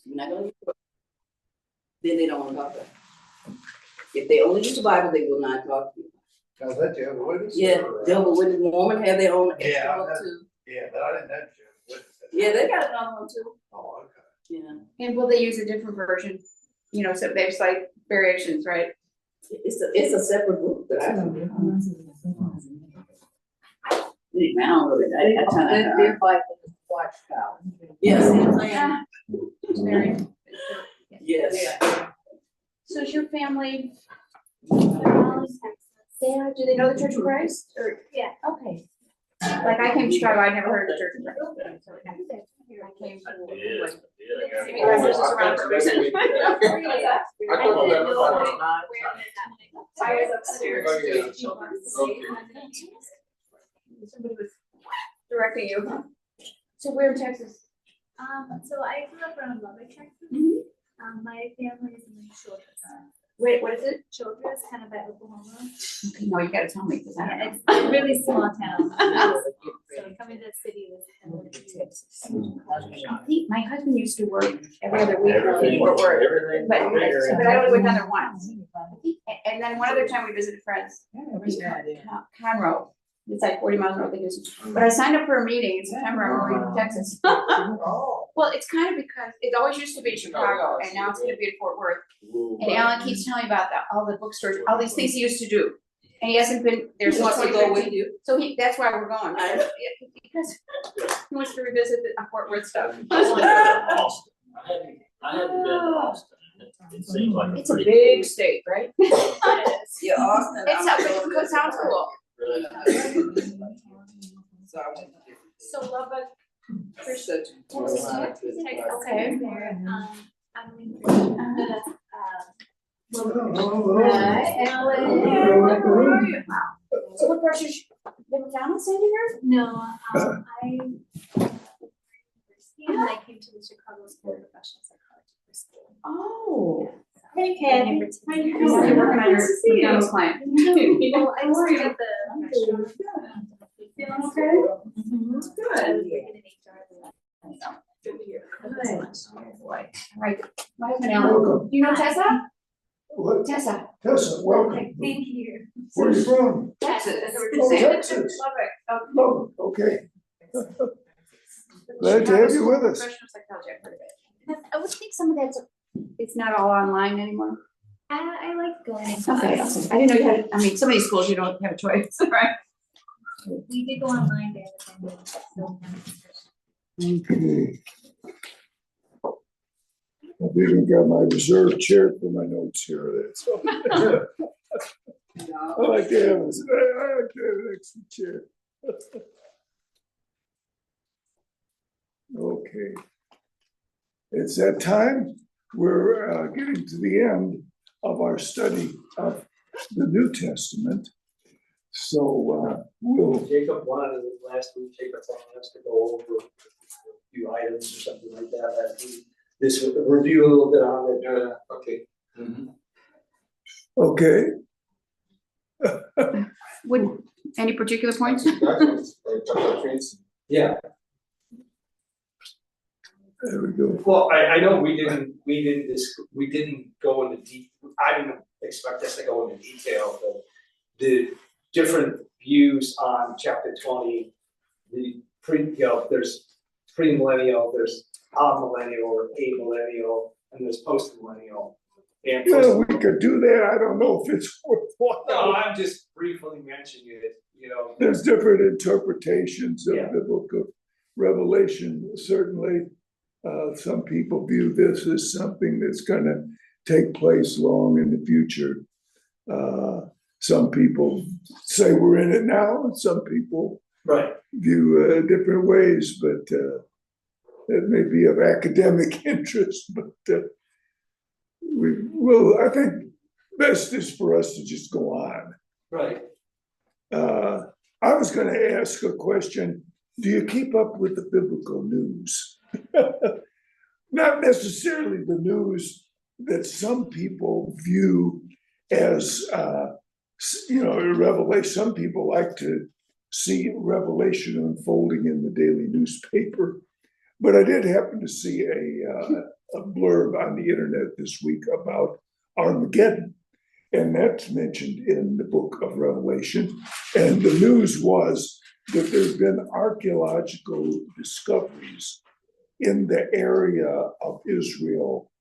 You're not gonna use the Bible, then they don't want to talk to you. If they only use the Bible, they will not talk to you. Now, is that Jehovah's Witness? Yeah, Jehovah's Witness, Mormon have their own Yeah, extra book too. Yeah, but I didn't have Jehovah's Witness. Yeah, they got another one too. Oh, okay. Yeah, And will they use a different version? You know, so there's like variations, right? it's a separate book that I don't know. I don't really, I didn't have time. They're like Watchtower. Yes, Very. yes. So is your family, yeah, do they know the Church of Christ? Or, Yeah. okay. Like I came to Chicago, I never heard of the Church of Christ. I came to. Maybe I was just around for a reason. I was upstairs doing children's. Somebody was directing you. So where in Texas? So I grew up around Lubbock, Texas. My family is in Childress. Wait, what is it? Childress, kind of by Oklahoma. Okay, no, you gotta tell me, because I don't Yeah, know. it's a really small town. So coming to the city was kind of I think my husband used to work every other week in Fort Worth, but I only went down there once. And then one other time we visited friends, Conroe. It's like 40 miles north of Houston. But I signed up for a meeting in September, I'm going to Texas. Well, it's kind of because it always used to be in Chicago, and now it's gonna be in Fort Worth. And Alan keeps telling me about all the bookstores, all these things he used to do. And he hasn't been there He since wants to go with 2015. you. So that's why we're going. Because he wants to revisit the Fort Worth stuff. Austin. I haven't been to Austin. It seems like It's a big state, right? Yeah, Austin. It sounds cool. So I went to So Lubbock, Christian. okay. there. I'm in So what part is the McDonald's in here? No, I and I came to the Chicago School of Professional Psychology for school. Oh. Hey, Kathy. You're working on your McDonald's client. Well, I worked at the restaurant. Feeling okay? I was working in HR. Boy. Right. My husband Alan. Do you know Tessa? What? Tessa. Tessa, welcome. Thank you. Where are you from? Texas. That's what Oh, we're saying. Texas. Lubbock. Lubbock, okay. Glad to have you with us. Professional psychology, I've heard of it. I would think some of that's, It's not all online anymore. I like going. Okay, awesome. I didn't know you had, I mean, some of these schools you don't have a choice, right? We did go online there. But so. Okay. I've even got my reserve chair for my notes here. That's all. I like to have an extra chair. Okay. It's that time. We're getting to the end of our study of the New Testament. So we'll. Jacob wanted it last week, Jacob wanted us to go over a few items or something like that, this review a little bit on it. Okay. Okay. Would, any particular points? Yeah, There we go. well, I know we didn't go into I didn't expect us to go into detail, but the different views on chapter 20, there's pre-millennial, there's amillennial or amillennial, and there's post-millennial. And Yeah, we could do that. I don't know if it's worthwhile. no, I'm just briefly mentioning it, There's different interpretations of Yeah. the book of Revelation. Certainly, some people view this as something that's going to take place long in the future. Some people say we're in it now, and some people Right. view different ways, but it may be of academic interest. But we will. I think best is for us to just go on. Right. I was going to ask a question. Do you keep up with the biblical news? Not necessarily the news that some people view as, Revelation. Some people like to see Revelation unfolding in the daily newspaper. But I did happen to see a blurb on the internet this week about Armageddon. And that's mentioned in the book of Revelation. And the news was that there's been archaeological discoveries in the area of Israel,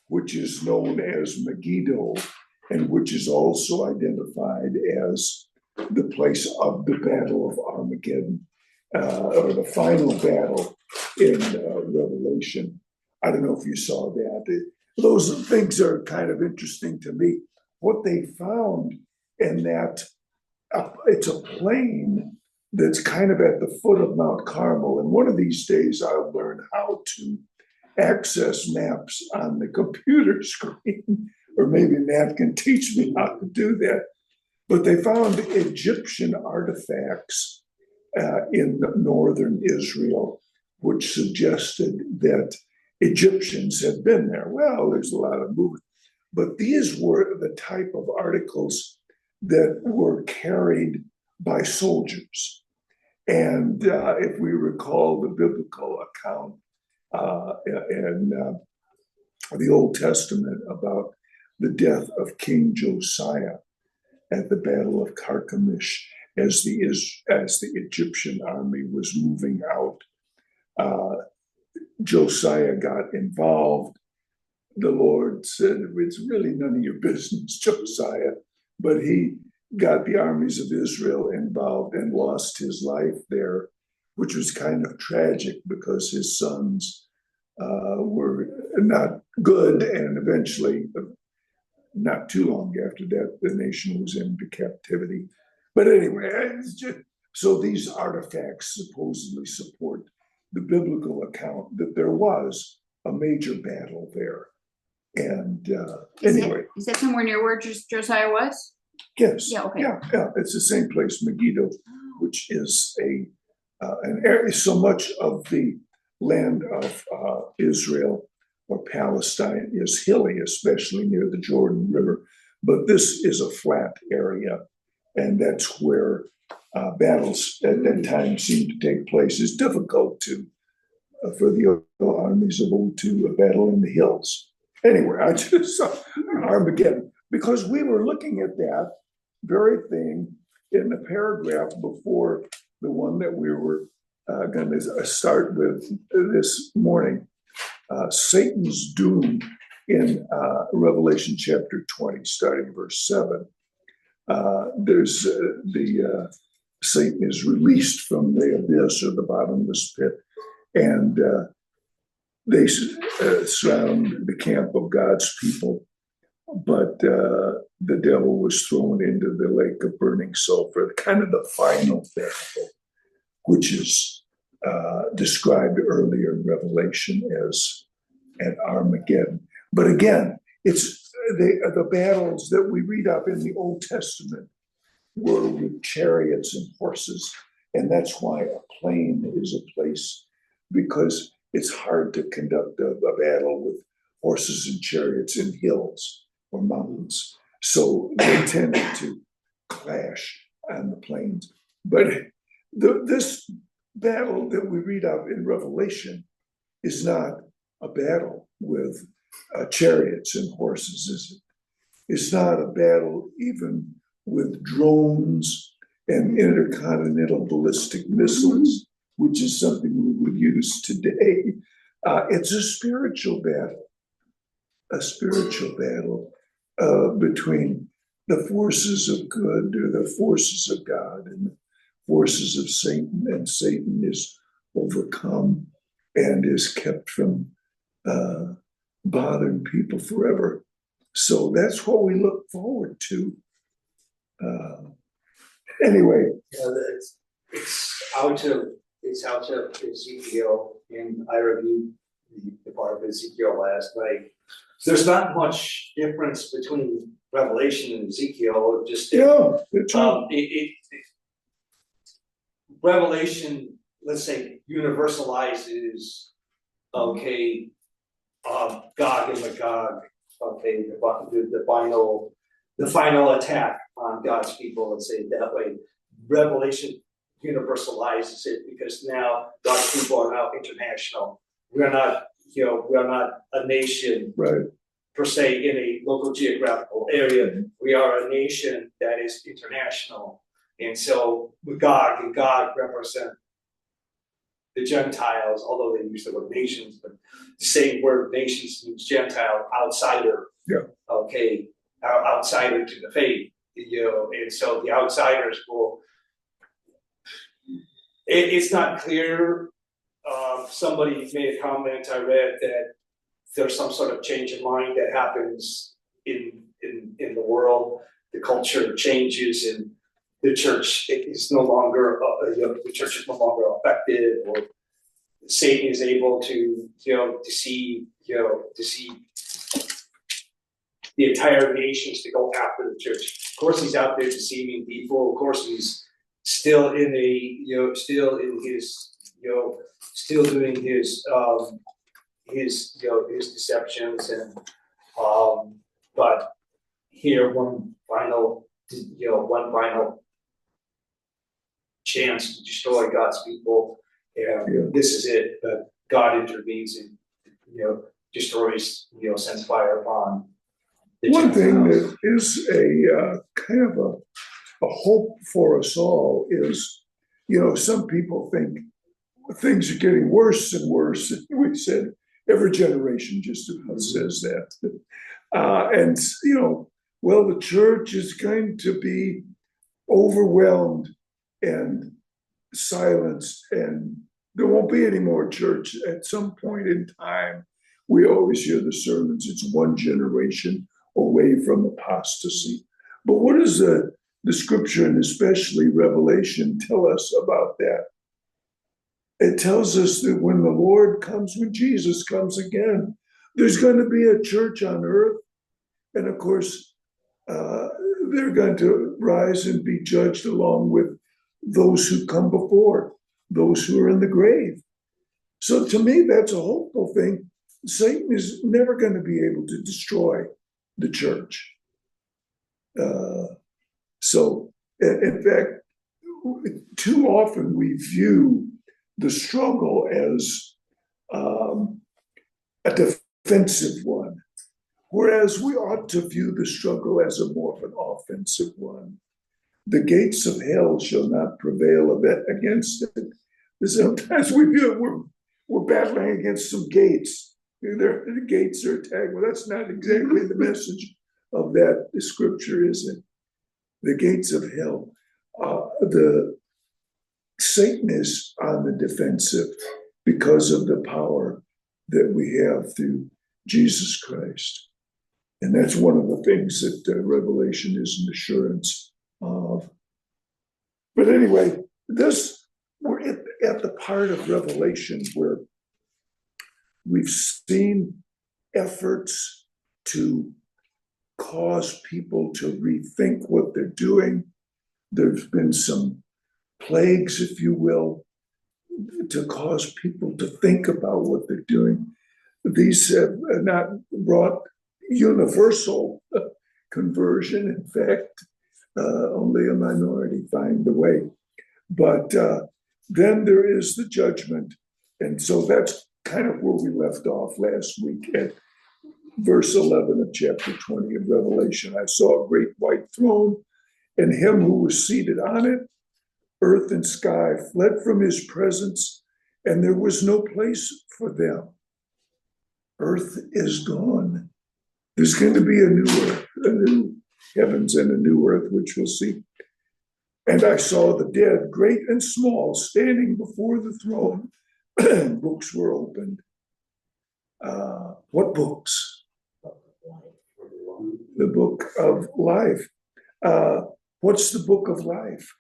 which is known as Megiddo, and which is also identified as the place of the Battle of Armageddon, or the final battle in Revelation. I don't know if you saw that. Those things are kind of interesting to me. What they found in that, it's a plain that's kind of at the foot of Mount Carmel. And one of these days I'll learn how to access maps on the computer screen, or maybe Matt can teach me how to do that. But they found Egyptian artifacts in northern Israel, which suggested that Egyptians had been there. Well, there's a lot of movement. But these were the type of articles that were carried by soldiers. And if we recall the biblical account in the Old Testament about the death of King Josiah at the Battle of Carchemish, as the Egyptian army was moving out, Josiah got involved. The Lord said, it's really none of your business, Josiah, but he got the armies of Israel involved and lost his life there, which was kind of tragic because his sons were not good, and eventually, not too long after that, the nation was into captivity. But anyway, so these artifacts supposedly support the biblical account that there was a major battle there. And anyway. Is that somewhere near where Josiah was? Yes. Yeah, okay. Yeah, it's the same place, Megiddo, which is an area. So much of the land of Israel or Palestine is hilly, especially near the Jordan River. But this is a flat area, and that's where battles at that time seemed to take place. It's difficult for the armies of old to battle in the hills. Anyway, I just saw Armageddon because we were looking at that very thing in the paragraph before the one that we were going to start with this morning. Satan's doom in Revelation chapter 20, starting verse 7. There's Satan is released from the abyss or the bottomless pit, and they surround the camp of God's people, but the devil was thrown into the lake of burning sulfur, kind of the final battle, which is described earlier in Revelation as an Armageddon. But again, it's the battles that we read up in the Old Testament were with chariots and horses, and that's why a plain is a place, because it's hard to conduct a battle with horses and chariots in hills or mountains. So they tended to clash on the plains. But this battle that we read of in Revelation is not a battle with chariots and horses, is it? It's not a battle even with drones and intercontinental ballistic missiles, which is something we would use today. It's a spiritual battle between the forces of good or the forces of God and the forces of Satan, and Satan is overcome and is kept from bothering people forever. So that's what we look forward to. Anyway. It's out of Ezekiel, and I reviewed the part of Ezekiel last night. There's not much difference between Revelation and Ezekiel. Just Revelation, let's say, universalizes, okay, Gog and Magog, okay, the final attack on God's people, let's say it that way. Revelation universalizes it because now God's people are now international. we're not, we are not a nation right, per se in a local geographical area. We are a nation that is international. And so Gog and God represent the Gentiles, although they use the word nations, but the same word nations means Gentile, outsider. Yeah. Okay, outsider to the faith, and so the outsiders will, it's not clear. Somebody made a comment, I read that there's some sort of change of mind that happens in the world. The culture changes and the church is no longer, the church is no longer effective, or Satan is able to, deceive the entire nations to go after the church. Of course, he's out there deceiving people. Of course, he's still in still doing his deceptions, and but here one final chance to destroy God's people, and this is it. But God intervenes and destroys, sends fire upon the one thing Gentiles. that is a kind of a hope for us all is, some people think things are getting worse and worse. We said every generation just about says that. And, well, the church is going to be overwhelmed and silenced, and there won't be any more church at some point in time. We always hear the sermons, it's one generation away from apostasy. But what does the scripture, and especially Revelation, tell us about that? It tells us that when the Lord comes, when Jesus comes again, there's going to be a church on earth. And of course, they're going to rise and be judged along with those who come before, those who are in the grave. So to me, that's a hopeful thing. Satan is never going to be able to destroy the church. So, in fact, too often we view the struggle as a defensive one, whereas we ought to view the struggle as a more of an offensive one. The gates of hell shall not prevail against it. Sometimes we feel we're battling against some gates. The gates are attacked. Well, that's not exactly the message of that scripture, is it? The gates of hell. The Satan is on the defensive because of the power that we have through Jesus Christ. And that's one of the things that Revelation is an assurance of. But anyway, we're at the part of Revelation where we've seen efforts to cause people to rethink what they're doing. There's been some plagues, if you will, to cause people to think about what they're doing. These have not brought universal conversion. In fact, only a minority find the way. But then there is the judgment. And so that's kind of where we left off last week at verse 11 of chapter 20 of Revelation. I saw a great white throne, and him who was seated on it. Earth and sky fled from his presence, and there was no place for them. Earth is gone. There's going to be a new earth, a new heavens and a new earth, which we'll see. And I saw the dead, great and small, standing before the throne. Books were opened. What books? The book of life. What's the book of life?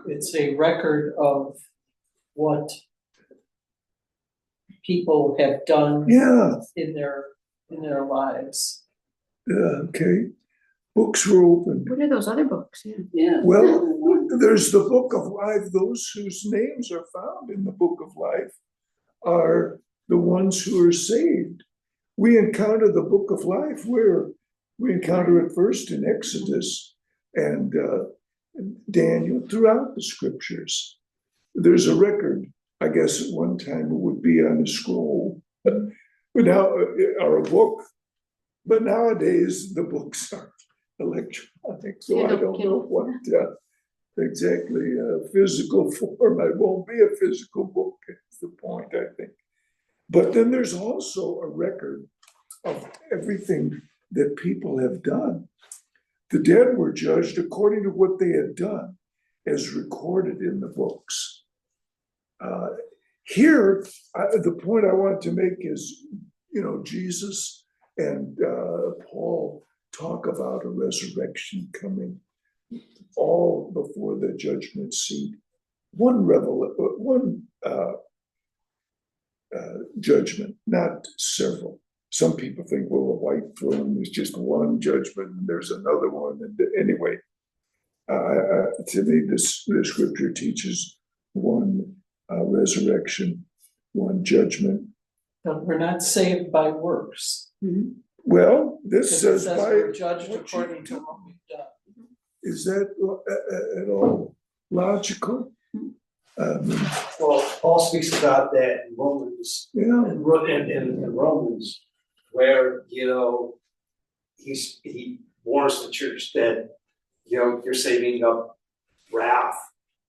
It's a record of what people have done in their lives. Okay. Books were opened. What are those other books? Yeah. Well, there's the book of life. Those whose names are found in the book of life are the ones who are saved. We encounter the book of life where we encounter it first in Exodus and Daniel, throughout the scriptures. there's a record, I guess at one time it would be on a scroll, but now, or a book. But nowadays, the books are electronic, so I don't know what exactly physical form. It won't be a physical book, is the point, I think. But then there's also a record of everything that people have done. The dead were judged according to what they had done, as recorded in the books. Here, the point I want to make is, Jesus and Paul talk about a resurrection coming, all before the judgment seat. One judgment, not several. Some people think, well, a white throne is just one judgment, and there's another one. And anyway, to me, the scripture teaches one resurrection, one judgment. But we're not saved by works. Well, this Because says it by we're judged what according you to do. what we've done. Is that at all logical? Well, Paul speaks about that in Romans, Yeah, in Romans, where, he warns the church that, you're saving up wrath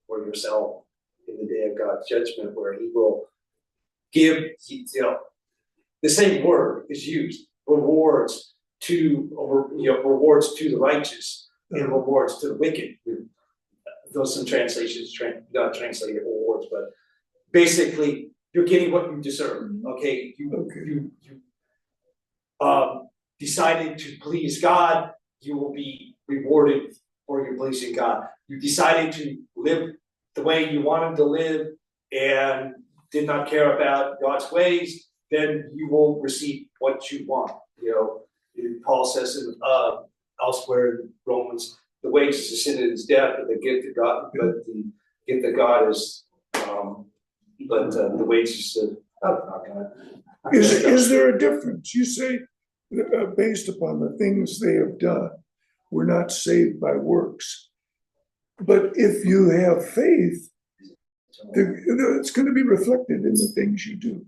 for yourself in the day of God's judgment, where he will give, the same word is used, rewards to the righteous and rewards to the wicked. Those some translations not translated rewards, but basically you're getting what you deserve. Okay, you decided to please God, you will be rewarded for your pleasing God. You decided to live the way you wanted to live and did not care about God's ways, then you will receive what you want. Paul says in elsewhere in Romans, the wages of sin is death, but the gift of God, is the wages of is there a difference? You say, based upon the things they have done, we're not saved by works. But if you have faith, it's going to be reflected in the things you do.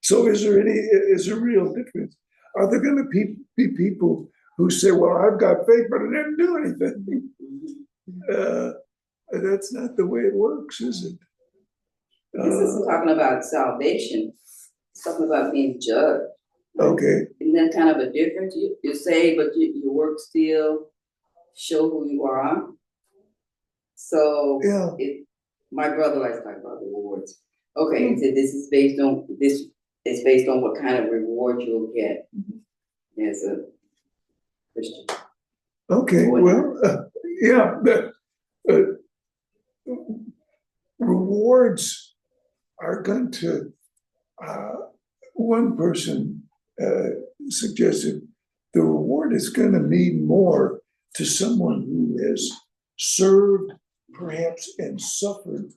So is there a real difference? Are there going to be people who say, well, I've got faith, but I didn't do anything? That's not the way it works, is it? This isn't talking about salvation. It's talking about being judged. Okay. Isn't that kind of a difference? You say, but your work still show who you are. So Yeah. My brother likes to talk about rewards. Okay, so this is based on this. It's based on what kind of reward you'll get as a Christian. Okay. Well, yeah. Rewards are going to. One person suggested the reward is going to mean more to someone who has served, perhaps, and suffered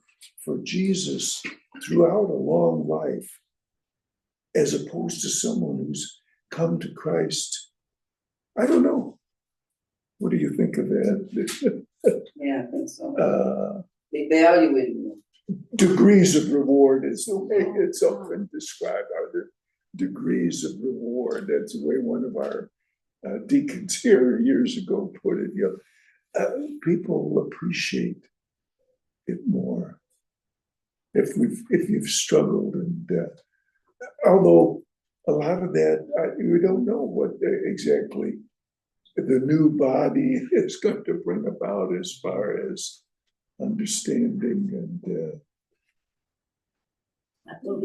for Jesus throughout a long life, as opposed to someone who's come to Christ. I don't know. What do you think of that? Yeah, I think so. They value it more. Degrees of reward is the way it's often described. Are there degrees of reward? That's the way one of our deacons here years ago put it. People appreciate it more if you've struggled, and although a lot of that we don't know what exactly the new body is going to bring about as far as understanding and. I think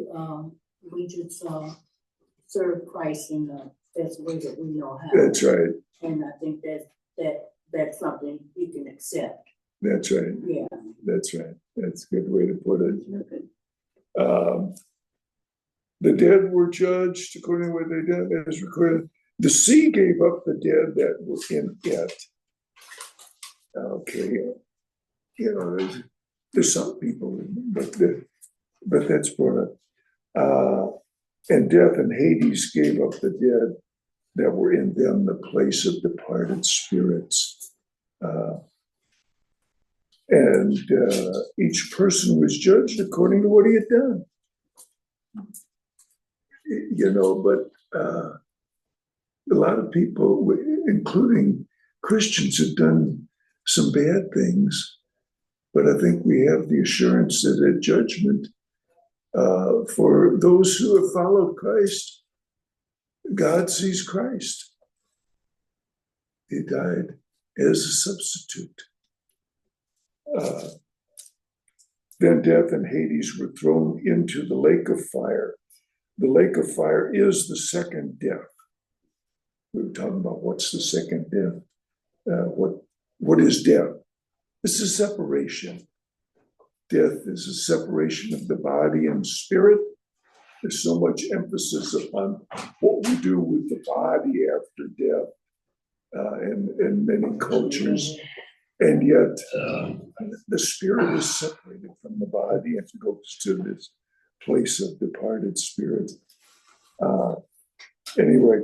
we just serve Christ in the best way that we know how. That's right. And I think that's something we can accept. That's right. Yeah. That's right. That's a good way to put it. The dead were judged according to what they did, as recorded. The sea gave up the dead that were in it. Okay. There's some people, but that's brought up. And death and Hades gave up the dead that were in them, the place of departed spirits. And each person was judged according to what he had done. You know, but a lot of people, including Christians, have done some bad things. But I think we have the assurance that at judgment, for those who have followed Christ, God sees Christ. He died as a substitute. Then death and Hades were thrown into the lake of fire. The lake of fire is the second death. We were talking about what's the second death. What is death? It's a separation. Death is a separation of the body and spirit. There's so much emphasis upon what we do with the body after death in many cultures. And yet the spirit is separated from the body and goes to this place of departed spirit. Anyway.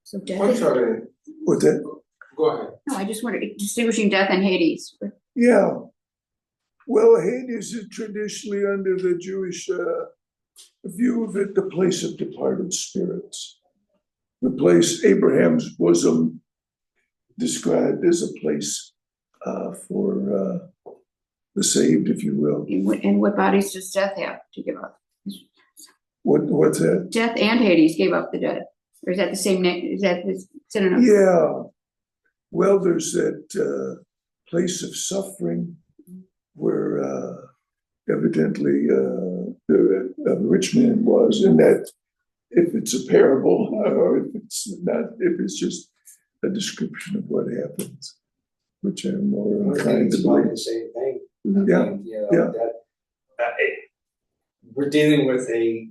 So death I'm is, sorry, What's that? go ahead. no, I just wondered, distinguishing death and Hades. Yeah. Well, Hades is traditionally under the Jewish view of it, the place of departed spirits. The place, Abraham's bosom, described as a place for the saved, if you will. And what bodies does death have to give up? What's that? Death and Hades gave up the dead. Or is that the same name? Is that the synonym? Yeah. Well, there's that place of suffering where evidently the rich man was, and that if it's a parable or if it's not, if it's just a description of what happens, which I'm more I think inclined to it's probably believe. the same thing. Yeah, I mean, you know, yeah. We're dealing with a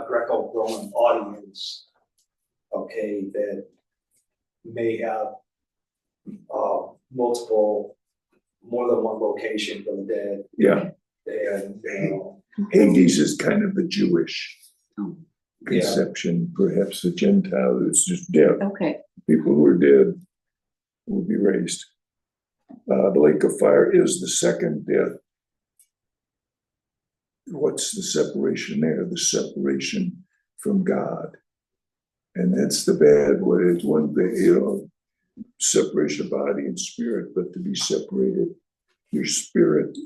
Greco-Roman audience, okay, that may have more than one location for the dead. Yeah. And, Hades is kind of the Jewish Oh. conception, perhaps the Gentile is just death. Okay. People who are dead will be raised. The lake of fire is the second death. What's the separation there? The separation from God. And that's the bad way. It's one thing, you know, separation of body and spirit, but to be separated, your spirit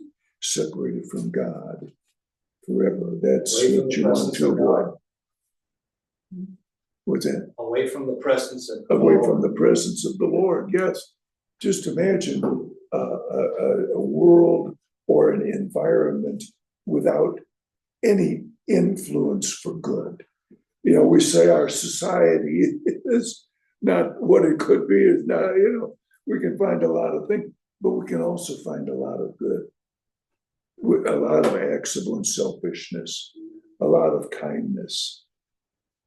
separated from God forever. That's Away from what the you want presence to of God. avoid. What's that? away from the presence of. Away from the presence of the Lord, yes. Just imagine a world or an environment without any influence for good. You know, we say our society is not what it could be, it's not, you know, we can find a lot of things, but we can also find a lot of good. A lot of acts of unselfishness, a lot of kindness.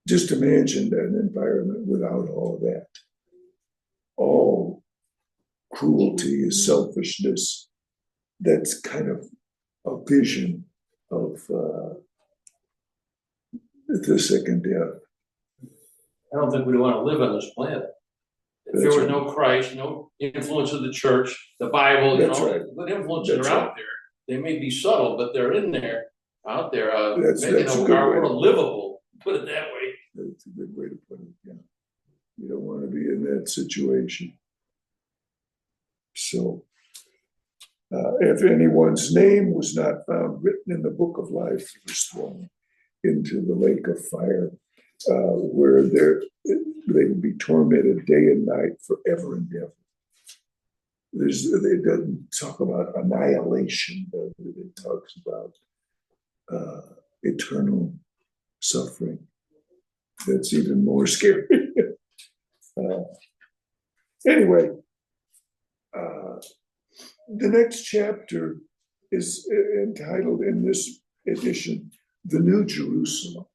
Just imagine an environment without all that. All cruelty, selfishness. That's kind of a vision of the second death. I don't think we'd want to live on this planet. If there was no Christ, no influence of the church, the Bible, you That's know, right. the influences That's are out there. They may be subtle, but they're in there, out there, That's making a good our way. world livable, put it that way. That's a good way to put it, yeah. You don't want to be in that situation. So, if anyone's name was not found written in the book of life, he was thrown into the lake of fire, where they will be tormented day and night forever and ever. It doesn't talk about annihilation, but it talks about eternal suffering. That's even more scary. Anyway, the next chapter is entitled in this edition, The New Jerusalem.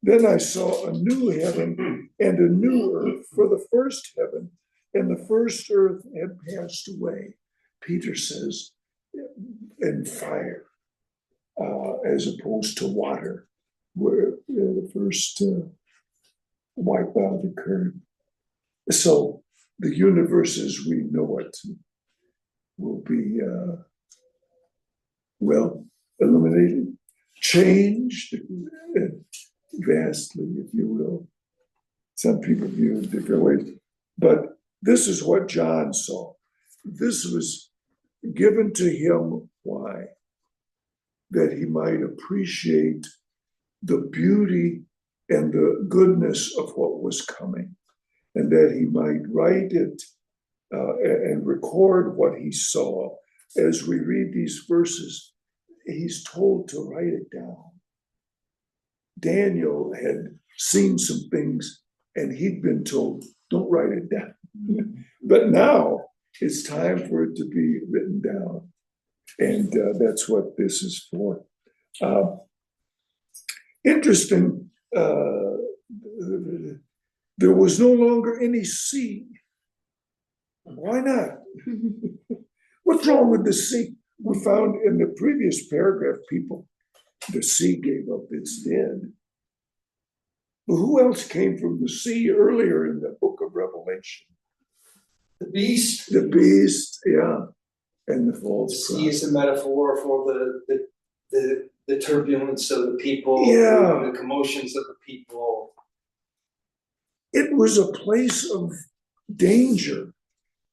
Then I saw a new heaven and a new earth, for the first heaven and the first earth had passed away. Peter says, in fire, as opposed to water, where the first wipe out the current. So the universe as we know it will be, well, eliminated, changed vastly, if you will. Some people view it different ways, but this is what John saw. This was given to him, why? That he might appreciate the beauty and the goodness of what was coming, and that he might write it and record what he saw. As we read these verses, he's told to write it down. Daniel had seen some things and he'd been told, don't write it down. But now it's time for it to be written down. And that's what this is for. Interesting, there was no longer any sea. Why not? What's wrong with the sea? We found in the previous paragraph, the sea gave up its dead. But who else came from the sea earlier in the book of Revelation? The beast. The beast, yeah, and the The false sea prophet. is a metaphor for the turbulence of the people, Yeah. the commotions of the people. It was a place of danger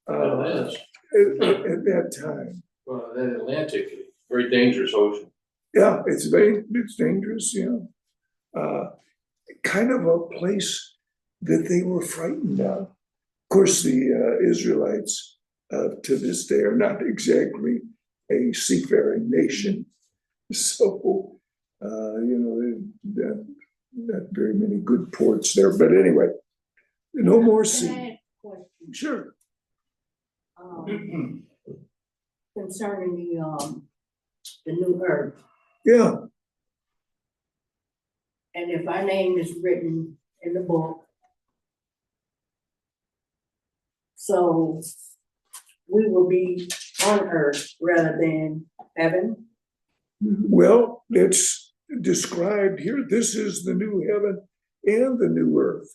It is. at that time. Well, the Atlantic, very dangerous ocean. Yeah, it's dangerous, yeah. Kind of a place that they were frightened of. Of course, the Israelites to this day are not exactly a seafaring nation. So, not very many good ports there. But anyway, no more Can I sea. ask a question? Sure. Concerning the new earth, Yeah. and if our name is written in the book, so we will be on earth rather than heaven. Well, it's described here. This is the new heaven and the new earth.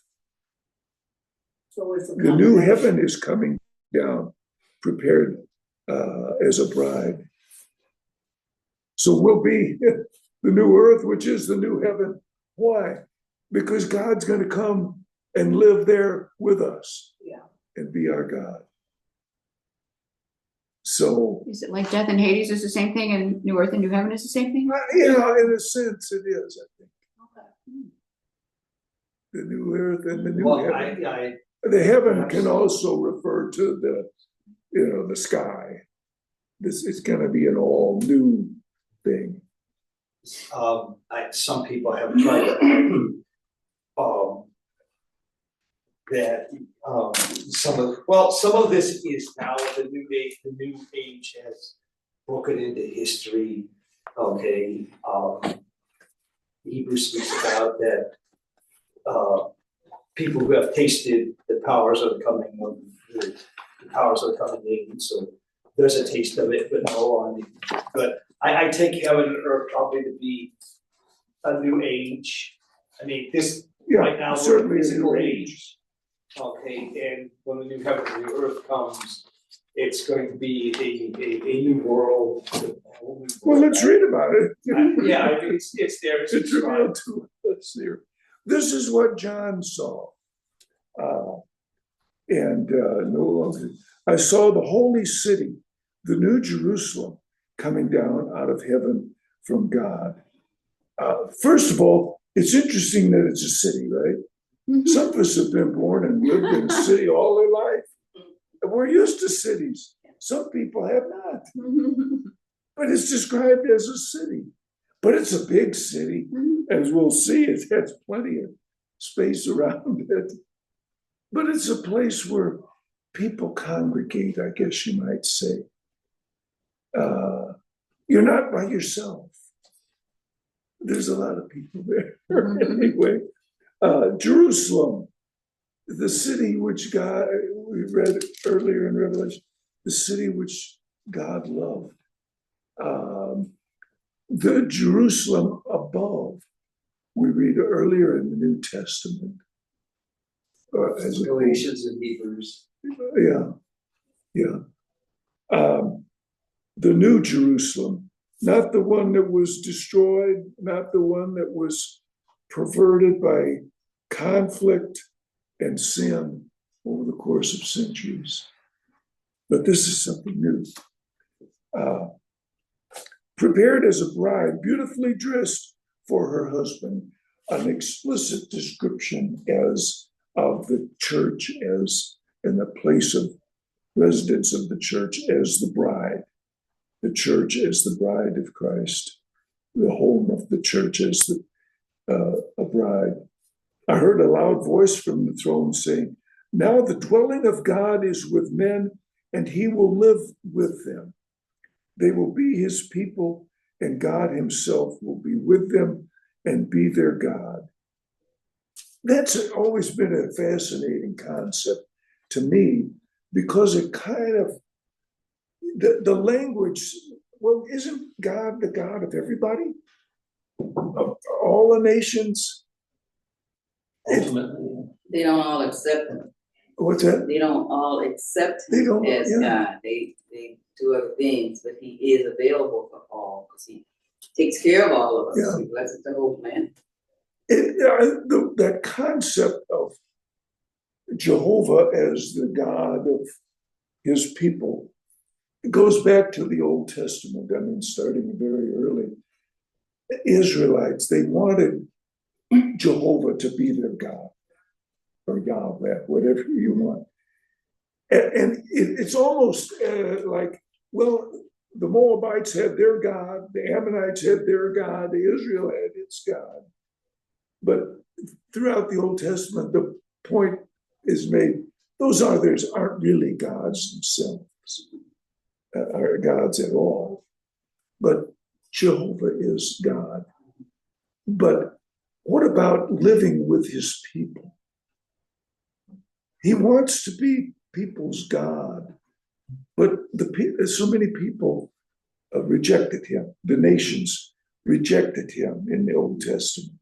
So it's a The new combination. heaven is coming down, prepared as a bride. So we'll be the new earth, which is the new heaven. Why? Because God's going to come and live there with us. Yeah. And be our God. So, Is it like death and Hades is the same thing and new earth and new heaven is the same thing? yeah, in a sense it is, I think. Okay. The new earth and the new Well, heaven. The heaven can also refer to the sky. This is going to be an all new thing. Some people have tried to argue, that, some of this is now the new age has broken into history, okay? Hebrews speaks about that, people who have tasted the powers of coming of the powers of coming age, so there's a taste of it, but no on it. But I take heaven and earth probably to be a new age. I mean, this right now we're in certainly a a physical new age. Okay, and when the new heaven and new earth comes, it's going to be a new world. a whole new Well, world. let's read about it. Yeah, I mean, it's there, it's It's revealed described. to us here. This is what John saw. No longer, I saw the holy city, the new Jerusalem, coming down out of heaven from God. First of all, it's interesting that it's a city, right? Some of us have been born and lived in a city all their life. We're used to cities. Some people have not. But it's described as a city. But it's a big city. As we'll see, it has plenty of space around it. But it's a place where people congregate, I guess you might say. You're not by yourself. There's a lot of people there. Anyway, Jerusalem, the city which God, we read earlier in Revelation, the city which God loved. The Jerusalem above, we read earlier in the New Testament, as a Galatians and Hebrews. yeah. The New Jerusalem, not the one that was destroyed, not the one that was perverted by conflict and sin over the course of centuries. But this is something new. Prepared as a bride, beautifully dressed for her husband, an explicit description as of the church as in the place of residence of the church as the bride, the church as the bride of Christ, the home of the church as a bride. I heard a loud voice from the throne saying, "Now the dwelling of God is with men, and he will live with them. They will be his people, and God himself will be with them and be their God." That's always been a fascinating concept to me, because it kind of, the language, well, isn't God the God of everybody? Of all the nations? Ultimately, They don't all accept him. What's that? They don't all accept They him don't, as yeah. God. They do other things, but he is available for all, because he takes care of all of us. Yeah. He blesses the whole man. That concept of Jehovah as the God of his people, it goes back to the Old Testament. I mean, starting very early. Israelites, they wanted Jehovah to be their God, or Yahweh, whatever you want. And it's almost like, well, the Moabites had their God, the Ammonites had their God, Israel had its God. But throughout the Old Testament, the point is made, those others aren't really gods themselves, are gods at all. But Jehovah is God. But what about living with his people? He wants to be people's God, but so many people rejected him. The nations rejected him in the Old Testament.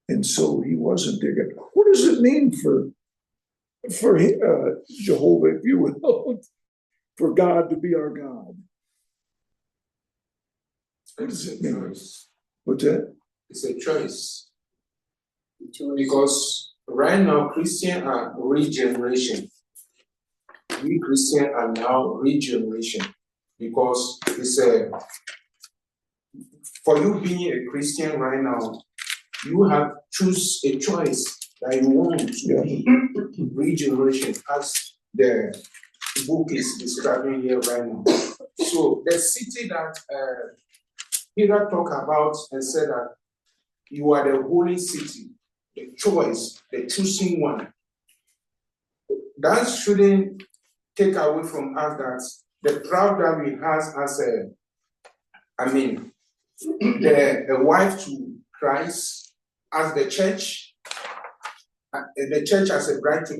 And so he wasn't their God. What does it mean for Jehovah, if you will, for God to be our God? What does it mean? What's that? It's a choice. Choice. Because right now, Christians are regeneration. We Christians are now regeneration. Because it's for you being a Christian right now, you have choose a choice that you want to be regeneration, as the book is describing here right now. So the city that Peter talked about and said that you are the holy city, the choice, the choosing one. That shouldn't take away from us that the proud that we have as the wife to Christ, as the church as a bride to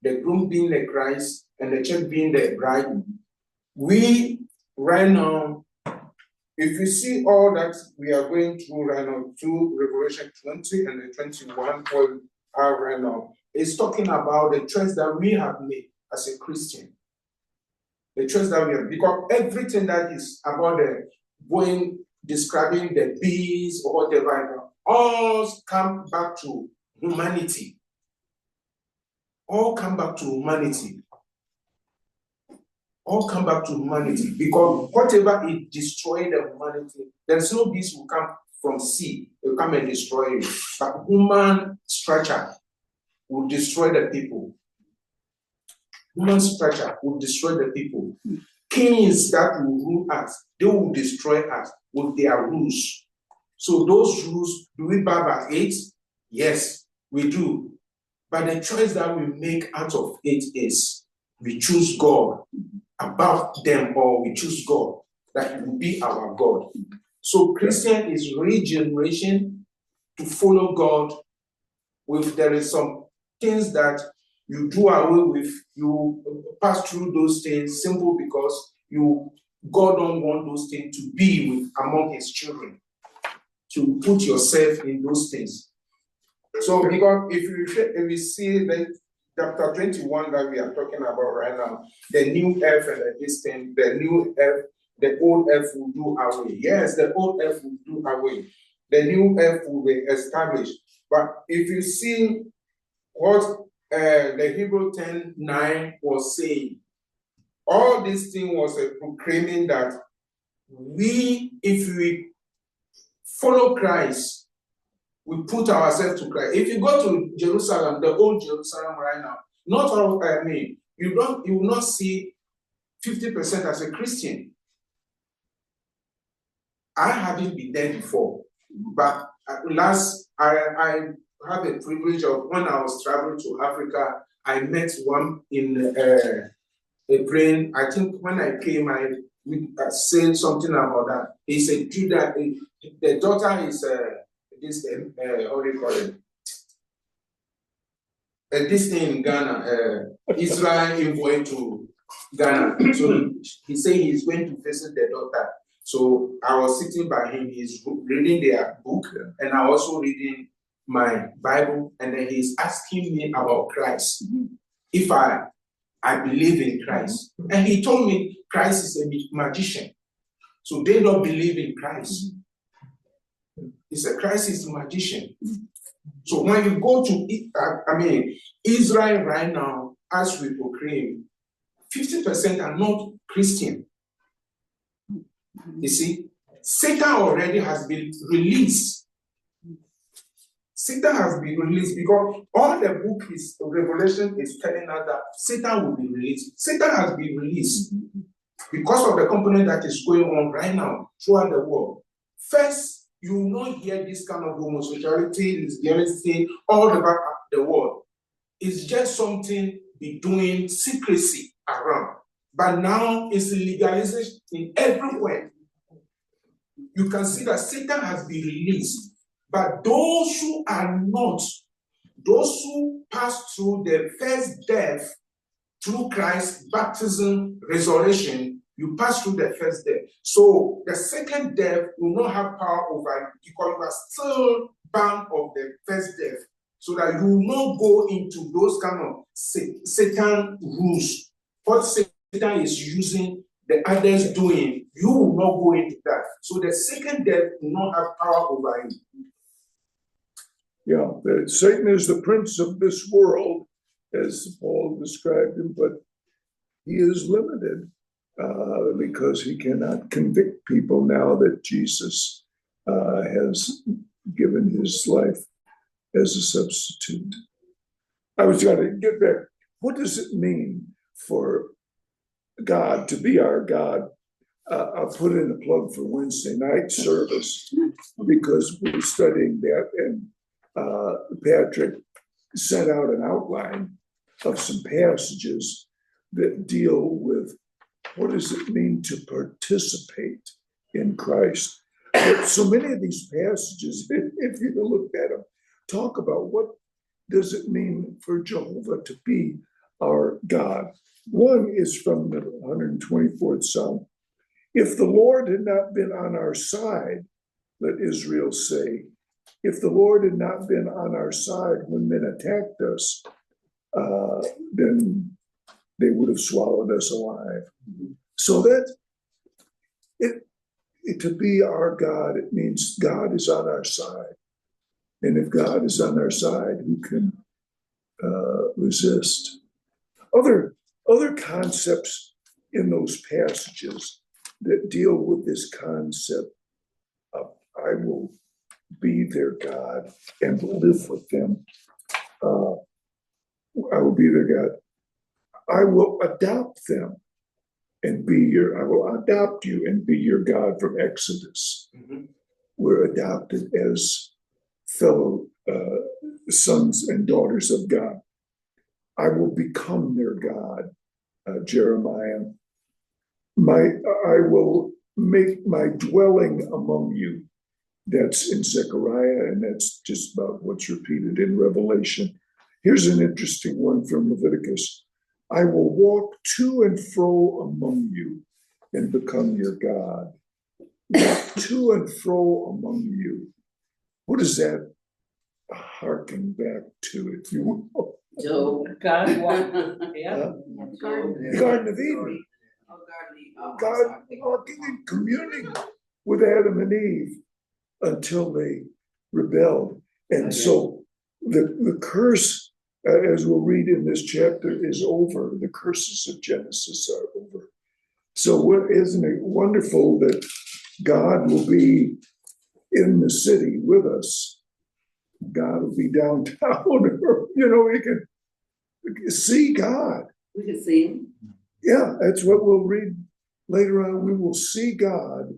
the groom being the Christ, and the church being the bride. We right now, if you see all that we are going through right now, through Revelation 20 and the 21 where we are right now, it's talking about the choice that we have made as a Christian. The choice that we have, because everything that is about describing the bees or whatever, all come back to humanity. All come back to humanity. All come back to humanity, because whatever it destroyed the humanity, there's no beast will come from sea, it will come and destroy it. But human structure will destroy the people. Human structure will destroy the people. Kings that will rule us, they will destroy us with their rules. So those rules, do we bow by it? Yes, we do. But the choice that we make out of it is we choose God above them, or we choose God, that He will be our God. So Christian is regeneration to follow God. There is some things that you do away with, you pass through those things simple because God don't want those things to be among His children. To put yourself in those things. So because if you see the chapter 21 that we are talking about right now, the new earth and this thing, the new earth, the old earth will do away. Yes, the old earth will do away. The new earth will be established. But if you see what the Hebrew 10:9 was saying, all this thing was proclaiming that if we follow Christ, we put ourselves to Christ. If you go to Jerusalem, the old Jerusalem right now, not all, you will not see 50% as a Christian. I haven't been there before, but I had the privilege of, when I was traveling to Africa, I met one in a plane. I think when I came, I said something about that. He said, Judah, the daughter is how do you call it? This thing in Ghana, Israel envoy to Ghana. So he said he's going to visit the daughter. So I was sitting by him, he's reading their book, and I also reading my Bible, and then he's asking me about Christ. If I believe in Christ. And he told me Christ is a magician. So they don't believe in Christ. He said Christ is a magician. So when you go to Israel right now, as we proclaim, 50% are not Christian. You see, Satan already has been released. Satan has been released because all the book is Revelation is telling us that Satan will be released. Satan has been released because of the component that is going on right now throughout the world. First, you will not hear this kind of homosexuality, lesbianism all over the world. It's just something be doing secrecy around. But now it's legalization in everywhere. You can see that Satan has been released. But those who are not, those who pass through the first death through Christ's baptism, resurrection, you pass through the first death. So the second death will not have power over you because you are still bound of the first death. So that you will not go into those kind of Satan rules. What Satan is using, the others doing, you will not go into that. So the second death will not have power over you. Yeah, Satan is the prince of this world, as Paul described him, but he is limited because he cannot convict people now that Jesus has given his life as a substitute. I was going to get back. What does it mean for God to be our God? I'll put in a plug for Wednesday night service because we're studying that, and Patrick sent out an outline of some passages that deal with what does it mean to participate in Christ. But so many of these passages, if you look at them, talk about what does it mean for Jehovah to be our God. One is from the 124th Psalm. If the Lord had not been on our side, let Israel say, if the Lord had not been on our side when men attacked us, then they would have swallowed us alive. So that to be our God, it means God is on our side. And if God is on our side, who can resist? Other concepts in those passages that deal with this concept of I will be their God and live with them. I will be their God. I will adopt them and I will adopt you and be your God from Exodus. Mm-hmm. We're adopted as fellow sons and daughters of God. I will become their God, Jeremiah. I will make my dwelling among you. That's in Zechariah, and that's just about what's repeated in Revelation. Here's an interesting one from Leviticus. I will walk to and fro among you and become your God. Walk to and fro among you. What does that harken back to, if you will, Job. God walked, yeah, Garden of Eden. God walking and communing with Adam and Eve until they rebelled. And so the curse, as we'll read in this chapter, is over. The curses of Genesis are over. So isn't it wonderful that God will be in the city with us? God will be downtown, we can see God. We can see him. Yeah, that's what we'll read later on. We will see God.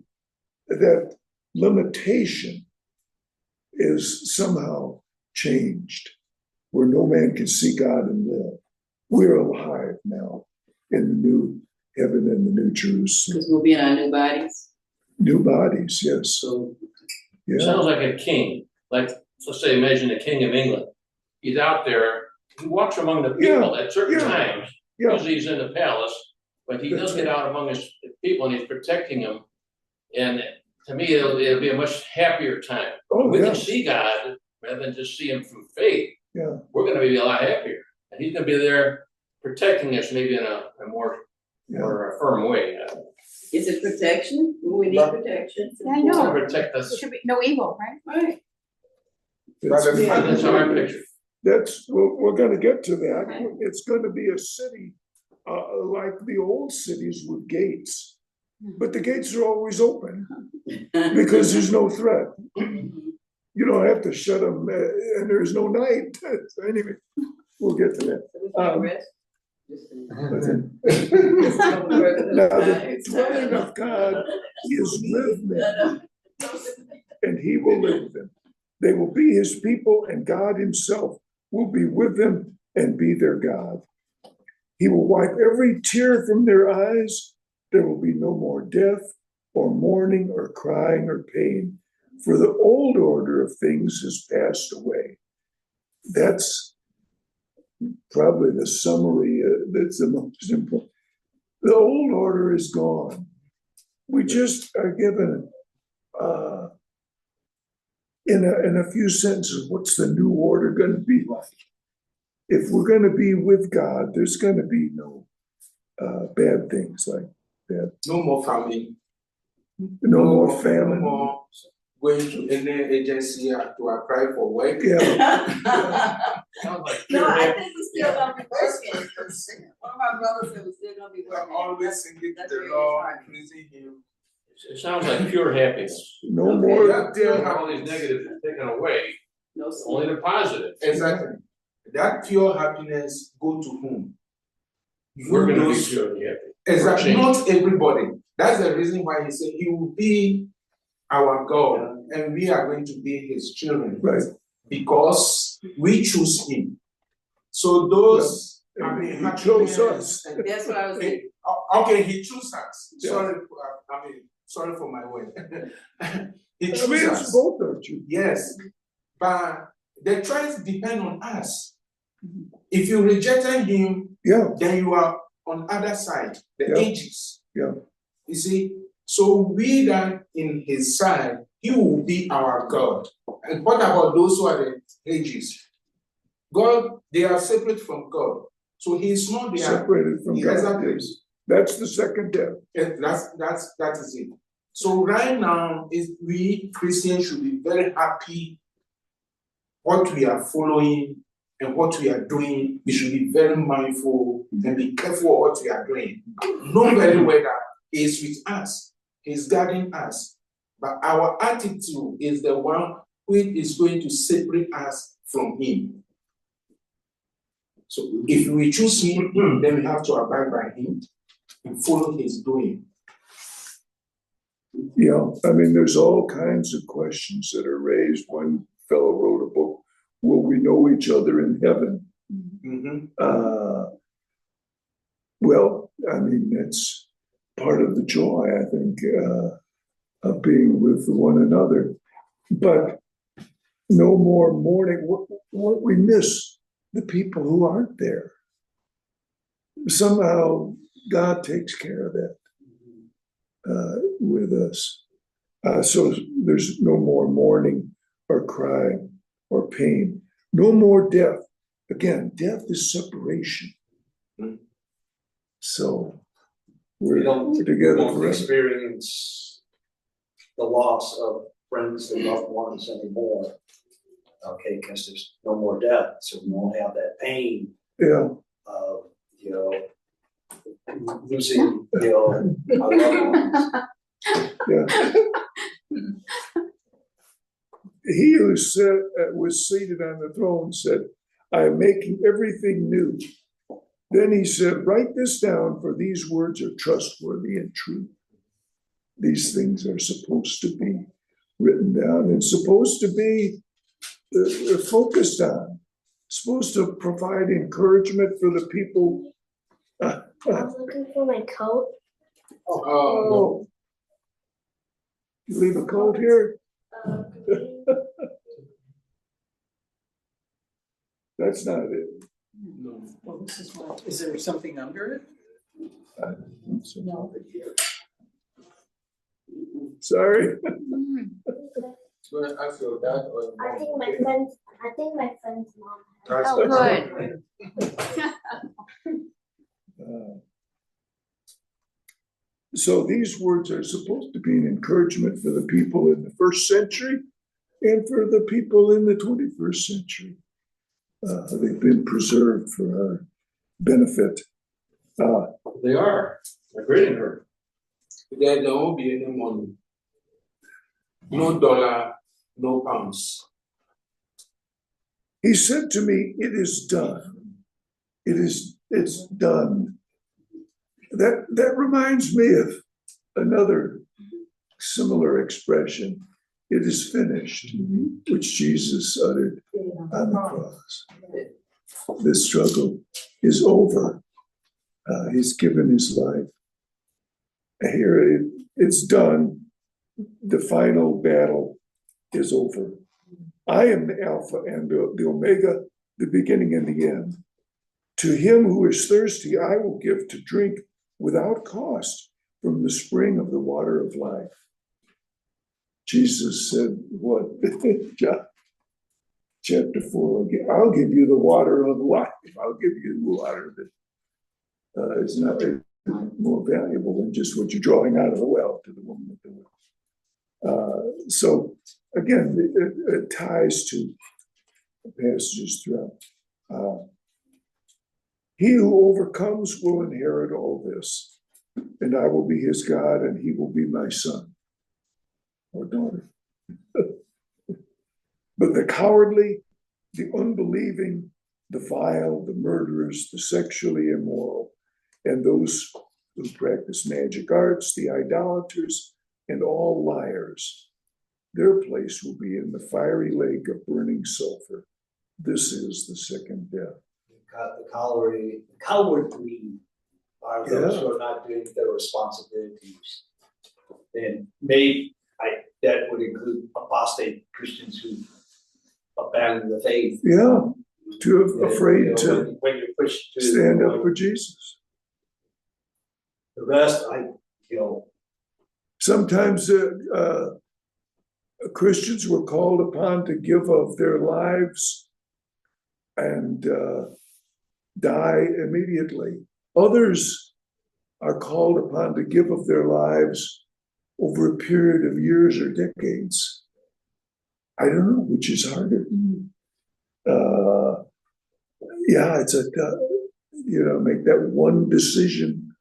That limitation is somehow changed, where no man can see God and live. We're alive now in the new heaven and the new Jerusalem. Because we'll be in our new bodies. New bodies, yes. So Yeah, sounds like a king, like, let's say, imagine the king of England. He's out there, he walks among the people at certain times. yeah, Usually he's in the palace, but he does get out among his people and he's protecting them. And to me, it'll be a much happier time. oh, We yeah, can see God rather than just see him through faith. yeah. We're gonna be a lot happier. And he's gonna be there protecting us maybe in a more firm way. Is it protection? Will we need protection? Yeah, I know. To protect us. Should be no evil, right? Right. That's how I picture. We're gonna get to that. It's gonna be a city, like the old cities with gates. But the gates are always open because there's no threat. You don't have to shut them, and there's no night. So anyway, we'll get to that. But then- Now, the dwelling of God is with men, and he will live with them. They will be his people, and God himself will be with them and be their God. He will wipe every tear from their eyes. There will be no more death or mourning or crying or pain, for the old order of things has passed away. That's probably the summary that's the most important. The old order is gone. We just are given in a few sentences, what's the new order going to be like? If we're going to be with God, there's going to be no bad things like that. No more famine. No more famine. No more going to any agency to apply for work. Yeah. Sounds like No, pure I happiness. think we're still gonna be working. One of my brothers said we're still gonna be working. Always singing to That's the very Lord, smart. praising him. It sounds like pure happiness. No more death. All these negatives are taken away, No, only the positive. Exactly. That pure happiness go to whom? We're gonna be Those- purely happy. Exactly. Change. Not everybody. That's the reason why he said he will be our God and we are going to be his children. Right. Because we choose him. So those Yeah. I mean, He chose happiness us. and- That's what I was thinking. Okay, he chose us. Yeah. Sorry for my word. He I chose mean, it's us. both, don't you? Yes, but the choice depends on us. If you rejected him, Yeah, then you are on other side, the Yeah. ages. Yeah. You see, so we that in his side, he will be our God. And what about those who are the ages? God, they are separate from God. So he is not there. separated from God. Exactly. Yes. That's the second death. That is it. So right now, is we Christians should be very happy what we are following and what we are doing. We should be very mindful and be careful of what we are doing. Know very well that He is with us. He's guiding us. But our attitude is the one who is going to separate us from Him. So if we choose Him, then we have to abide by Him and follow His doing. Yeah, I mean, there's all kinds of questions that are raised. One fellow wrote a book, Will We Know Each Other in Heaven? Mm-hmm. Well, I mean, that's part of the joy, I think, of being with one another. But no more mourning. What we miss the people who aren't there. Somehow God takes care of that with us. So there's no more mourning or crying or pain. No more death. Again, death is separation. So We don't, we're together won't forever. experience the loss of friends and loved ones anymore. Okay, because there's no more death, so we won't have that pain Yeah, of, you know, losing, you know, our loved ones. yeah. He who was seated on the throne said, I am making everything new. Then he said, write this down, for these words are trustworthy and true. These things are supposed to be written down and supposed to be focused on, supposed to provide encouragement for the people. I was looking for my coat. Oh, you leave a coat here? Green. That's not it. No. Well, this is what, is there something under it? No. Sorry. Well, I feel that or. I think my friend's mom has. Oh, good. So these words are supposed to be an encouragement for the people in the first century and for the people in the 21st century. They've been preserved for our benefit. They are, they're great encouragement. There won't be any money. No dollar, no pounds. He said to me, it is done. It's done. That reminds me of another similar expression. It is finished, which Jesus uttered on the cross. The struggle is over. He's given his life. Here it's done. The final battle is over. I am the Alpha and the Omega, the beginning and the end. To him who is thirsty, I will give to drink without cost from the spring of the water of life. Jesus said, what? John chapter 4, I'll give you the water of life. I'll give you the water that is not more valuable than just what you're drawing out of the well to the woman at the well. So again, it ties to passages throughout. He who overcomes will inherit all this, and I will be his God, and he will be my son or daughter. But the cowardly, the unbelieving, the vile, the murderers, the sexually immoral, and those who practice magic arts, the idolaters, and all liars, their place will be in the fiery lake of burning sulfur. This is the second death. The cowardly are those who are not doing their responsibilities. And that would include apostate Christians who abandon the faith. Yeah, too afraid to when you're pushed to stand up for Jesus. The rest, Sometimes Christians were called upon to give of their lives and die immediately. Others are called upon to give of their lives over a period of years or decades. I don't know which is harder. It's make that one decision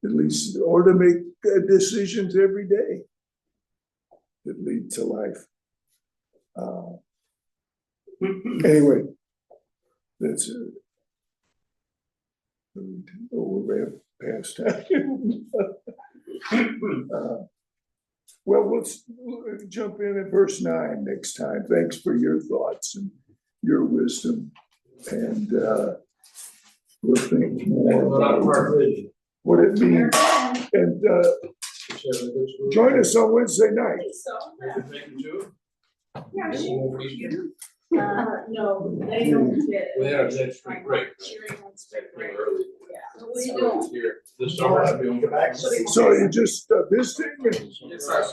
at least, or to make decisions every day that lead to life. Anyway, that's it. We're past time. Well, let's jump in at verse 9 next time. Thanks for your thoughts and your wisdom. And we'll think more about what it means. And join us on Wednesday night. No, they don't get it. We have next week break. Early. So what are you doing? Here, this summer I'll be on. So you're just visiting? Yes, sir.